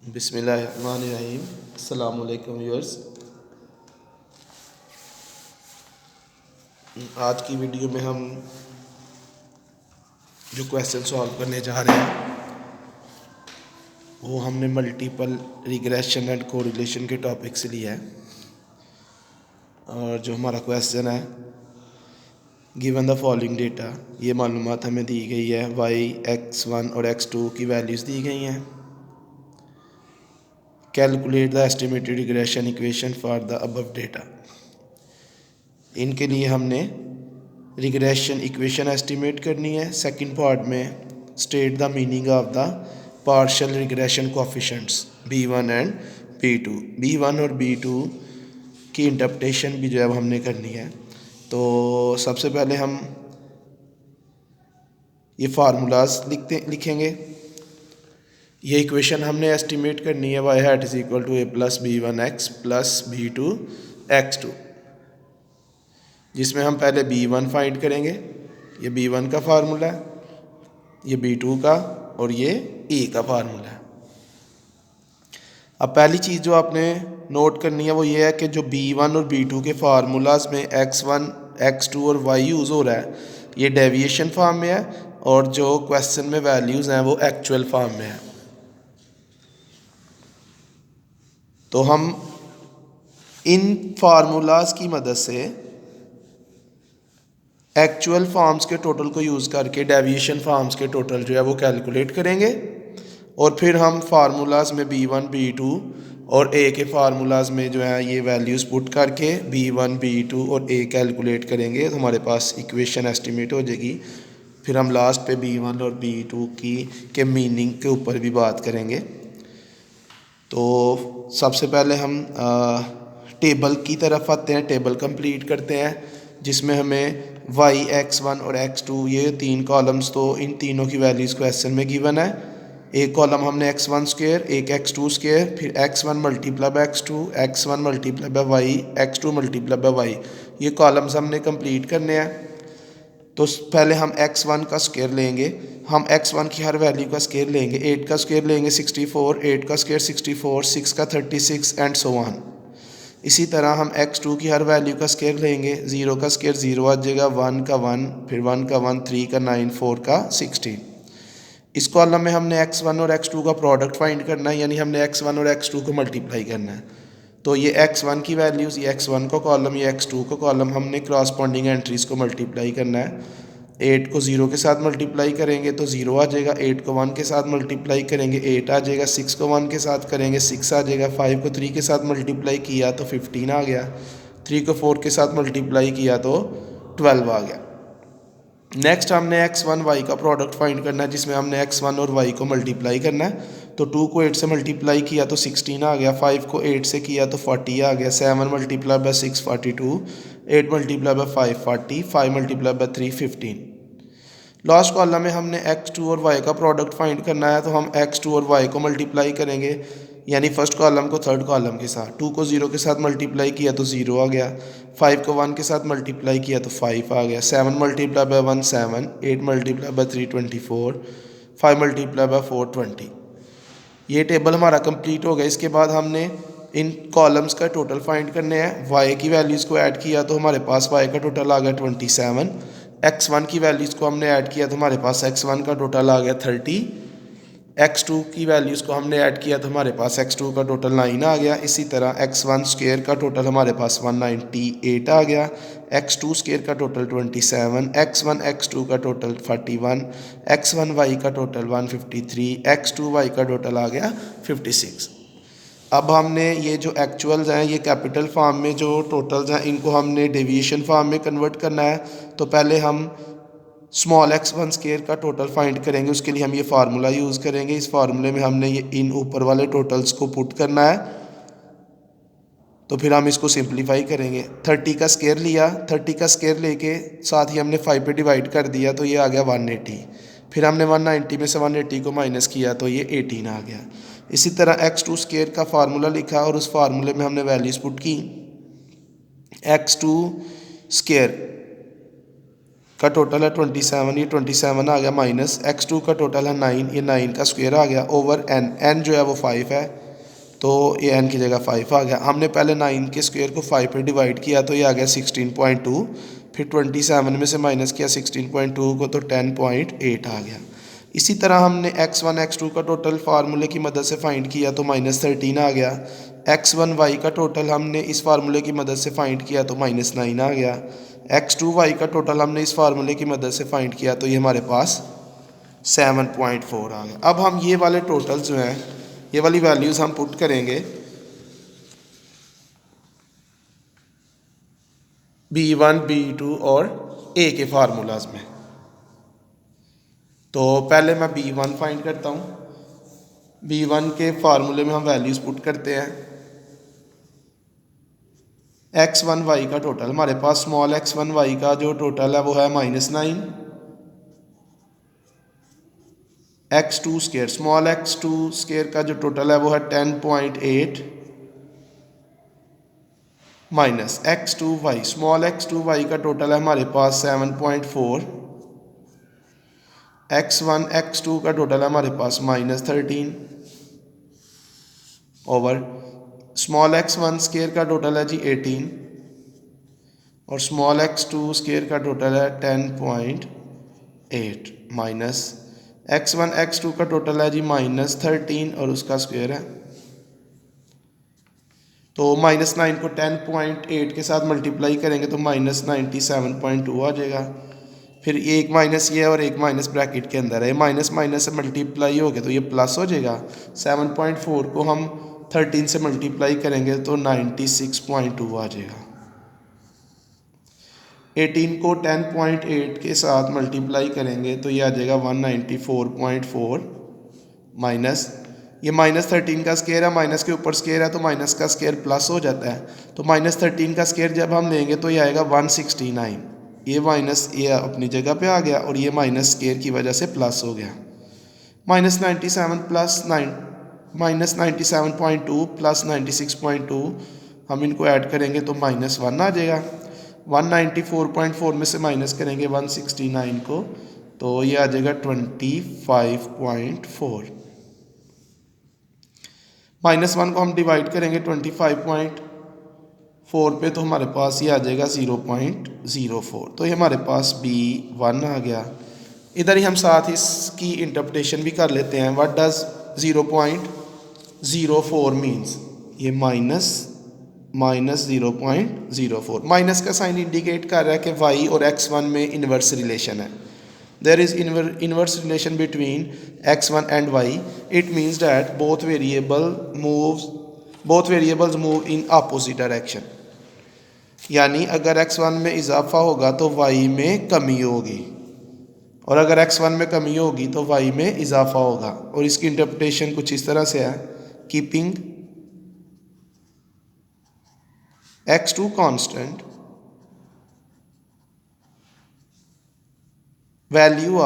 बिस्मिल्लाहिर्रहमानिर्रहीम। अस्सलाम वालेकुम व्यूअर्स। आज की वीडियो में हम जो क्वेश्चन सॉल्व करने जा रहे हैं वो हमने मल्टीपल रिग्रेशन एंड कोरिलेशन के टॉपिक से लिया है। और जो हमारा क्वेश्चन है, गिवन द फॉलोइंग डेटा, ये मालूमात हमें दी गई है। x1 और x2 की वैल्यूज़ दी गई हैं। Calculate the estimated regression equation for the above data. इनके लिए हमने रिग्रेशन इक्वेशन एस्टिमेट करनी है। सेकंड पार्ट में state the meaning of the partial regression coefficients b1 and b2। b1 और b2 की इंटरप्रिटेशन भी जो है हमने करनी है। तो सबसे पहले हम ये फार्मूलाज लिखेंगे। ये इक्वेशन हमने एस्टिमेट करनी है y hat is equal to a plus b1x plus b2x2, जिसमें हम पहले b1 फाइंड करेंगे। ये b1 का फार्मूला है, ये b2 का, और ये a का फार्मूला है। अब पहली चीज़ जो आपने नोट करनी है वो ये है कि जो b1 और b2 के फार्मूलाज में x1, x2 और y यूज़ हो रहा है, ये डेविएशन फॉर्म में है, और जो क्वेश्चन में वैल्यूज़ हैं वो एक्चुअल फॉर्म में है। तो हम इन फार्मूलाज की मदद से एक्चुअल फॉर्म्स के टोटल को यूज़ करके डेविएशन फॉर्म्स के टोटल जो है वो कैलकुलेट करेंगे, और फिर हम फार्मूलाज में b1, b2 और a के फार्मूलाज में जो है ये वैल्यूज़ पुट करके b1, b2 और a कैलकुलेट करेंगे, तो हमारे पास इक्वेशन एस्टिमेट हो जाएगी। फिर हम लास्ट पे b1 और b2 के मीनिंग के ऊपर भी बात करेंगे। तो सबसे पहले हम टेबल की तरफ आते हैं, टेबल कंप्लीट करते हैं, जिसमें हमें y, x1 और x2 ये तीन कॉलम्स, तो इन तीनों की वैल्यूज़ क्वेश्चन में गिवन है। एक कॉलम हमने x1 स्क्वायर, एक x2 स्क्वायर, फिर x1 multiply by x2, x1 multiply by y, x2 multiply by y, ये कॉलम्स हमने कंप्लीट करने हैं। तो पहले हम x1 का स्क्वायर लेंगे। हम x1 की हर वैल्यू का स्क्वायर लेंगे। 8 का स्क्वायर लेंगे 64, 8 का स्क्वायर 64, 6 का 36 एंड सो ऑन। इसी तरह हम x2 की हर वैल्यू का स्क्वायर लेंगे। 0 का स्क्वायर 0 आ जाएगा, 1 का 1, फिर 1 का 1, 3 का 9, 4 का 16। इस कॉलम में हमने x1 और x2 का प्रोडक्ट फाइंड करना है, यानी हमने x1 और x2 को मल्टीप्लाई करना है। तो ये x1 की वैल्यूज़, ये x1 का कॉलम, ये x2 का कॉलम, हमने क्रॉसपॉन्डिंग एंट्रीज़ को मल्टीप्लाई करना है। 8 को 0 के साथ मल्टीप्लाई करेंगे तो 0 आ जाएगा, 8 को 1 के साथ मल्टीप्लाई करेंगे 8 आ जाएगा, 6 को 1 के साथ करेंगे 6 आ जाएगा, 5 को 3 के साथ मल्टीप्लाई किया तो 15 आ गया, 3 को 4 के साथ मल्टीप्लाई किया तो 12 आ गया। नेक्स्ट हमने x1 y का प्रोडक्ट फाइंड करना है, जिसमें हमने x1 और y को मल्टीप्लाई करना है। तो 2 को 8 से मल्टीप्लाई किया तो 16 आ गया, 5 को 8 से किया तो 40 आ गया, 7 multiply by 6 42, 8 multiply by 5 40, 5 multiply by 3 15। Last column में हमने x2 और y का प्रोडक्ट फाइंड करना है, तो हम x2 और y को मल्टीप्लाई करेंगे, यानी फर्स्ट कॉलम को थर्ड कॉलम के साथ। 2 को 0 के साथ मल्टीप्लाई किया तो 0 आ गया, 5 को 1 के साथ मल्टीप्लाई किया तो 5 आ गया, 7 multiply by 1 7, 8 multiply by 3 24, 5 multiply by 4 20। ये टेबल हमारा कंप्लीट हो गया। इसके बाद हमने इन कॉलम्स का टोटल फाइंड करने हैं। y की वैल्यूज़ को ऐड किया तो हमारे पास y का टोटल आ गया 27। x1 की वैल्यूज़ को हमने ऐड किया तो हमारे पास x1 का टोटल आ गया 30। x2 की वैल्यूज़ को हमने ऐड किया तो हमारे पास x2 का टोटल 9 आ गया। इसी तरह x1 स्क्वायर का टोटल हमारे पास 198 आ गया, x2 स्क्वायर का टोटल 27, x1 x2 का टोटल 41, x1 y का टोटल 153, x2 y का टोटल आ गया 56। अब हमने ये जो एक्चुअल्स हैं, ये कैपिटल फॉर्म में जो टोटल्स हैं, इनको हमने डेविएशन फॉर्म में कन्वर्ट करना है। तो पहले हम स्मॉल x1 स्क्वायर का टोटल फाइंड करेंगे। उसके लिए हम ये फार्मूला यूज़ करेंगे। इस फार्मूले में हमने ये इन ऊपर वाले टोटल्स को पुट करना है, तो फिर हम इसको सिंप्लीफाई करेंगे। 30 का स्क्वायर लिया, 30 का स्क्वायर लेके साथ ही हमने 5 पे डिवाइड कर दिया तो ये आ गया 180। फिर हमने 190 में से 180 को माइनस किया तो ये 18 आ गया। इसी तरह x2 स्क्वायर का फार्मूला लिखा और उस फार्मूले में हमने वैल्यूज़ पुट की। x2 स्क्वायर का टोटल है 27, ये 27 आ गया, माइनस x2 का टोटल है 9, ये 9 का स्क्वायर आ गया, ओवर n जो है वो 5 है, तो ये n की जगह 5 आ गया। हमने पहले 9 के स्क्वायर को 5 पे डिवाइड किया तो ये आ गया 16.2, फिर 27 में से माइनस किया 16.2 को तो 10.8 आ गया। इसी तरह हमने x1 x2 का टोटल फार्मूले की मदद से फाइंड किया तो -13 आ गया। x1 y का टोटल हमने इस फार्मूले की मदद से फाइंड किया तो -9 आ गया। x2 y का टोटल हमने इस फार्मूले की मदद से फाइंड किया तो ये हमारे पास 7.4 आ गया। अब हम ये वाले टोटल जो हैं, ये वाली वैल्यूज़ हम पुट करेंगे B1 B2 और A के फार्मूलाज में। तो पहले मैं B1 फाइंड करता हूँ। B1 के फार्मूले में हम वैल्यूज़ पुट करते हैं। x1 y का टोटल हमारे पास स्मॉल x1 y का जो टोटल है वो है -9, x2 square small x2 square का जो टोटल है वो है 10.8 minus x2 y small x2 y का टोटल है हमारे पास 7.4, x1 x2 का टोटल है हमारे पास -13 ओवर स्मॉल x1 स्क्वायर का टोटल है जी 18 और स्मॉल x2 स्क्वायर का टोटल है 10.8 माइनस x1 x2 का टोटल है जी -13 और उसका स्क्वायर है। तो -9 को 10.8 के साथ मल्टीप्लाई करेंगे तो -97.2 आ जाएगा। फिर एक माइनस ये और एक माइनस ब्रैकेट के अंदर है, माइनस माइनस से मल्टीप्लाई हो गया तो ये प्लस हो जाएगा। 7.4 को हम 13 से मल्टीप्लाई करेंगे तो 96.2 आ जाएगा। 18 को 10.8 के साथ मल्टीप्लाई करेंगे तो ये आ जाएगा 194.4 माइनस ये -13 का स्क्वायर है, माइनस के ऊपर स्क्वायर है तो माइनस का स्क्वायर प्लस हो जाता है। तो -13 का स्क्वायर जब हम लेंगे तो ये आएगा 169, ये माइनस ये अपनी जगह पे आ गया और ये माइनस स्क्वायर की वजह से प्लस हो गया। -97 प्लस 9 -97.2 प्लस 96.2 हम इनको ऐड करेंगे तो -1 आ जाएगा। 194.4 में से माइनस करेंगे 169 को तो ये आ जाएगा 25.4। -1 को हम डिवाइड करेंगे 25.4 पे तो हमारे पास ये आ जाएगा 0.04। तो ये हमारे पास B1 आ गया। इधर ही हम साथ इसकी इंटरप्रिटेशन भी कर लेते हैं। What does 0.04 means? ये माइनस 0.04, माइनस का साइन इंडिकेट कर रहा है कि y और x1 में इन्वर्स रिलेशन है। There is inverse relation between x1 and y. It means that both variables move in opposite direction. यानी अगर x1 में इजाफा होगा तो y में कमी होगी और अगर x1 में कमी होगी तो y में इजाफा होगा। और इसकी इंटरप्रिटेशन कुछ इस तरह से है, keeping x2 constant, value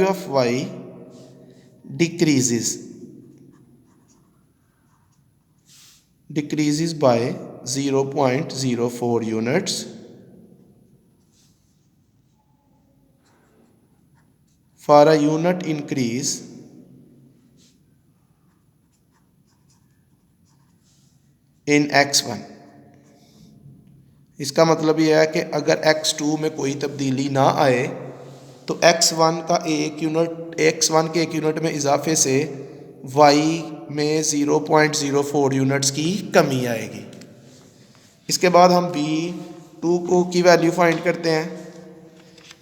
of y decreases by 0.04 units for a unit increase in x1। इसका मतलब यह है कि अगर x2 में कोई तब्दीली ना आए तो x1 के एक यूनिट में इजाफे से y में 0.04 यूनिट्स की कमी आएगी। इसके बाद हम B2 की वैल्यू फाइंड करते हैं।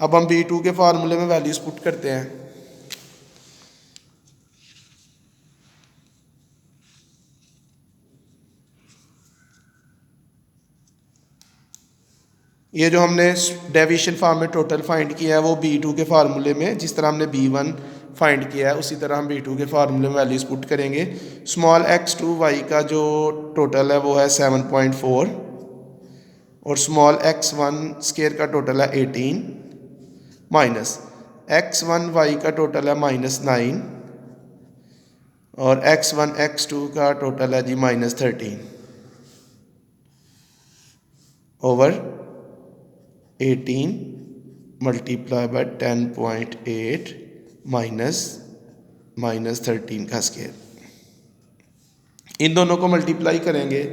अब हम B2 के फार्मूले में वैल्यूज पुट करते हैं। ये जो हमने डेविएशन फॉर्म में टोटल फाइंड किया है वो B2 के फार्मूले में, जिस तरह हमने B1 फाइंड किया है उसी तरह हम B2 के फार्मूले में वैल्यूज पुट करेंगे। स्मॉल x2 y का जो टोटल है वो है 7.4 और स्मॉल x1 स्क्वायर का टोटल है 18 माइनस x1 y का टोटल है -9 और x1 x2 का टोटल है जी -13 ओवर 18 मल्टीप्लाई बाय 10.8 माइनस 13 का स्क्वायर। इन दोनों को मल्टीप्लाई करेंगे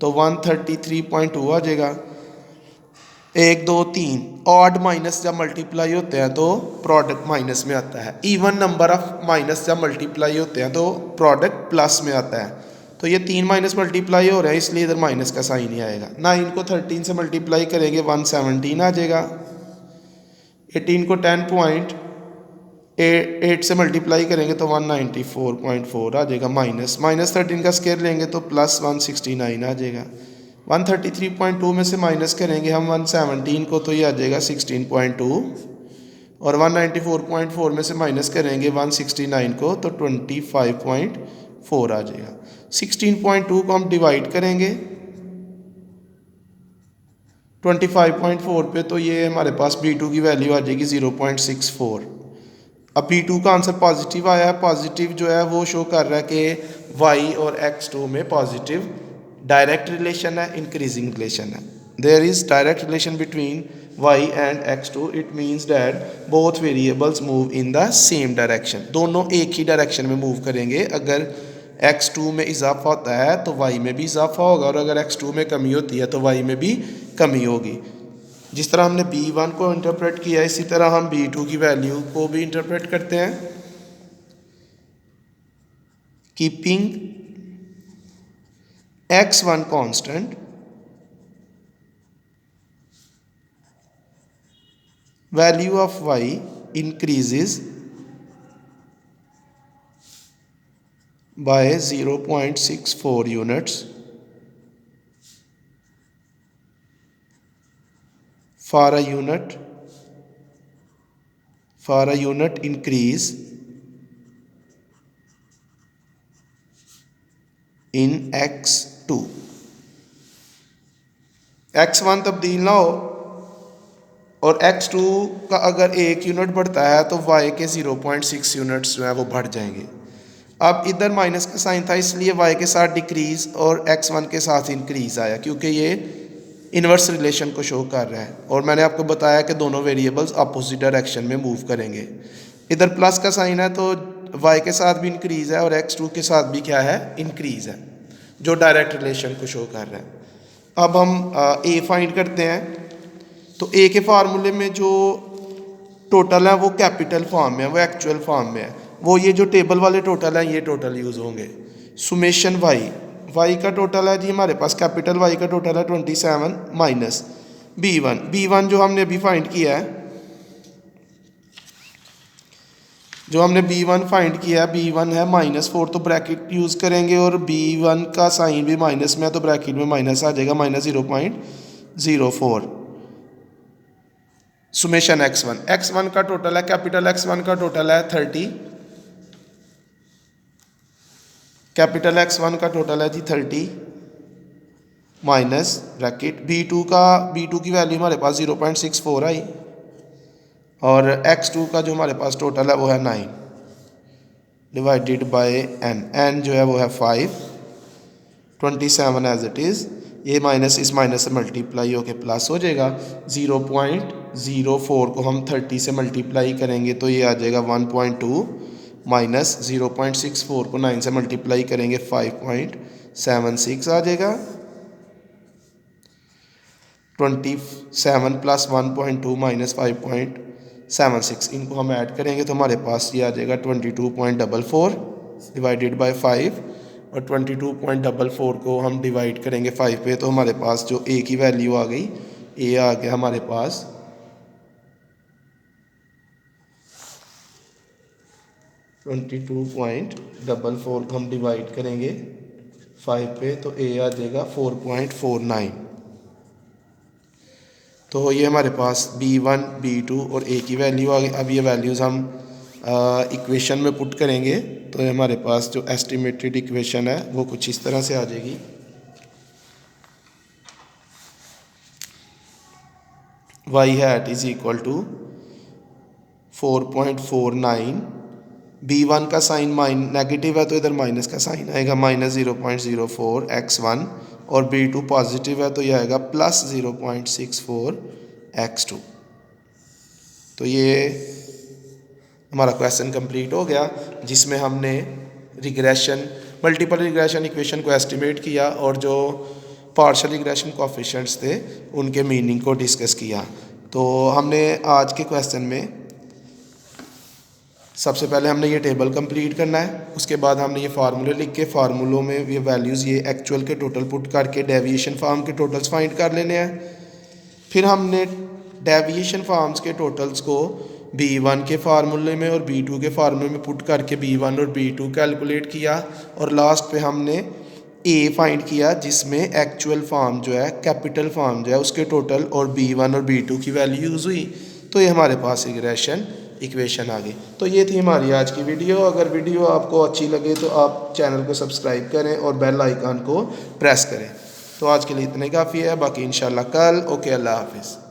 तो 133.2 आ जाएगा। 1 2 3 ऑड माइनस जब मल्टीप्लाई होते हैं तो प्रोडक्ट माइनस में आता है। इवन नंबर ऑफ माइनस जब मल्टीप्लाई होते हैं तो प्रोडक्ट प्लस में आता है। तो ये 3 माइनस मल्टीप्लाई हो रहा है इसलिए इधर माइनस का साइन ही आएगा। 9 को 13 से मल्टीप्लाई करेंगे 117 आ जाएगा। 18 को 10.8 से मल्टीप्लाई करेंगे तो 194.4 आ जाएगा। माइनस 13 का स्क्वायर लेंगे तो प्लस 169 आ जाएगा। 133.2 में से माइनस करेंगे हम 117 को तो ये आ जाएगा 16.2 और 194.4 में से माइनस करेंगे 169 को तो 25.4 आ जाएगा। 16.2 को हम डिवाइड करेंगे 25.4 पे तो ये हमारे पास B2 की वैल्यू आ जाएगी 0.64। अब B2 का आंसर पॉजिटिव आया है। पॉजिटिव जो है वो शो कर रहा है कि y और x2 में पॉजिटिव डायरेक्ट रिलेशन है, इंक्रीजिंग रिलेशन है। There is direct relation between y and x2। It means that both variables move in the same direction. दोनों एक ही डायरेक्शन में मूव करेंगे। अगर x2 में इजाफा होता है तो y में भी इजाफा होगा और अगर x2 में कमी होती है तो y में भी कमी होगी। जिस तरह हमने B1 को इंटरप्रेट किया इसी तरह हम B2 की वैल्यू को भी इंटरप्रेट करते हैं। Keeping x1 constant, value of y increases by 0.64 units for a unit increase in x2। x1 तब्दील ना हो और x2 का अगर 1 यूनिट बढ़ता है तो y के 0.6 यूनिट्स जो है वो बढ़ जाएंगे। अब इधर माइनस का साइन था इसलिए y के साथ डिक्रीज और x1 के साथ इंक्रीज आया क्योंकि ये इन्वर्स रिलेशन को शो कर रहा है। और मैंने आपको बताया कि दोनों वेरिएबल्स अपोजिट डायरेक्शन में मूव करेंगे। इधर प्लस का साइन है तो y के साथ भी इंक्रीज है और x2 के साथ भी क्या है, इंक्रीज है, जो डायरेक्ट रिलेशन को शो कर रहा है। अब हम a फाइंड करते हैं। तो a के फार्मूले में जो टोटल है वो कैपिटल फॉर्म में है, वो एक्चुअल फॉर्म में है। वो ये जो टेबल वाले टोटल हैं ये टोटल यूज़ होंगे। सुमेशन y का टोटल है जी हमारे पास, कैपिटल Y का टोटल है 27 माइनस B1 जो हमने अभी फाइंड किया है, B1 है -4 तो ब्रैकेट यूज़ करेंगे और B1 का साइन भी माइनस में है तो ब्रैकेट में माइनस आ जाएगा -0.04। सुमेशन x1 का टोटल है, कैपिटल X1 का टोटल है 30, कैपिटल X1 का टोटल है जी 30 माइनस ब्रैकेट B2 की वैल्यू हमारे पास 0.64 आई और x2 का जो हमारे पास टोटल है वो है 9 डिवाइडेड बाय n जो है वो है 5, 27 एज इट इज़। ये माइनस इस माइनस से मल्टीप्लाई होके प्लस हो जाएगा। 0.04 को हम 30 से मल्टीप्लाई करेंगे तो ये आ जाएगा 1.2 माइनस 0.64 को 9 से मल्टीप्लाई करेंगे 5.76 आ जाएगा। 27 प्लस 1.2 माइनस 5.76 इनको हम ऐड करेंगे तो हमारे पास ये आ जाएगा 22.44 डिवाइडेड बाय 5 और 22.44 को हम डिवाइड करेंगे 5 पे तो हमारे पास जो a की वैल्यू आ गई, a आ गया हमारे पास 22.44 को हम डिवाइड करेंगे 5 पे तो a आ जाएगा 4.49। तो ये हमारे पास B1, B2 और a की वैल्यू आ गई। अब ये वैल्यूज़ हम इक्वेशन में पुट करेंगे तो हमारे पास जो एस्टिमेटेड इक्वेशन है वो कुछ इस तरह से आ जाएगी। y hat is equal to 4.49। B1 का साइन नेगेटिव है तो इधर माइनस का साइन आएगा -0.04 x1 और B2 पॉजिटिव है तो यह आएगा +0.64 x2। तो ये हमारा क्वेश्चन कंप्लीट हो गया, जिसमें हमने रिग्रेशन, मल्टीपल रिग्रेशन इक्वेशन को एस्टिमेट किया और जो पार्शियल रिग्रेशन कोएफिशिएंट्स थे उनके मीनिंग को डिस्कस किया। तो हमने आज के क्वेश्चन में सबसे पहले हमने ये टेबल कंप्लीट करना है, उसके बाद हमने ये फार्मूले लिख के फार्मूलों में ये वैल्यूज़ ये एक्चुअल के टोटल पुट करके डेविएशन फार्म के टोटल्स फाइंड कर लेने हैं। फिर हमने डेविएशन फार्म्स के टोटल्स को B1 के फार्मूले में और B2 के फार्मूले में पुट करके B1 और B2 कैलकुलेट किया, और लास्ट पे हमने A फाइंड किया जिसमें एक्चुअल फार्म जो है, कैपिटल फार्म जो है उसके टोटल और B1 और B2 की वैल्यू यूज़ हुई। तो ये हमारे पास रिग्रेशन इक्वेशन आ गई। तो ये थी हमारी आज की वीडियो। अगर वीडियो आपको अच्छी लगे तो आप चैनल को सब्सक्राइब करें और बेल आइकन को प्रेस करें। तो आज के लिए इतना ही काफ़ी है, बाकी इंशाल्लाह कल। ओके, अल्लाह हाफिज़।